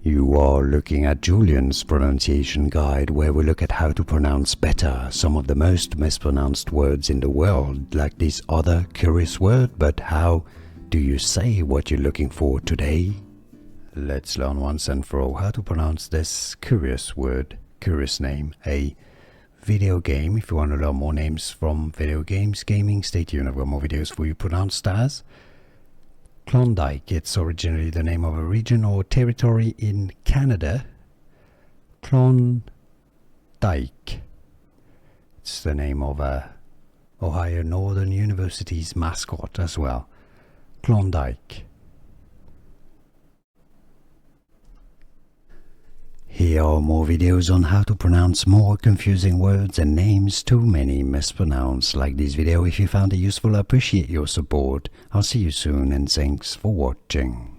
You are looking at Julian's pronunciation guide, where we look at how to pronounce better some of the most mispronounced words in the world, like this other curious word. But how do you say what you're looking for today? Let's learn once and for all how to pronounce this curious word, curious name, a video game. If you want to learn more names from video games, gaming, stay tuned. I've got more videos for you pronounced as Klondike. It's originally the name of a region or territory in Canada. Klondike. It's the name of Ohio Northern University's mascot as well. Klondike. Here are more videos on how to pronounce more confusing words and names too many mispronounced. Like this video if you found it useful. I appreciate your support. I'll see you soon and thanks for watching.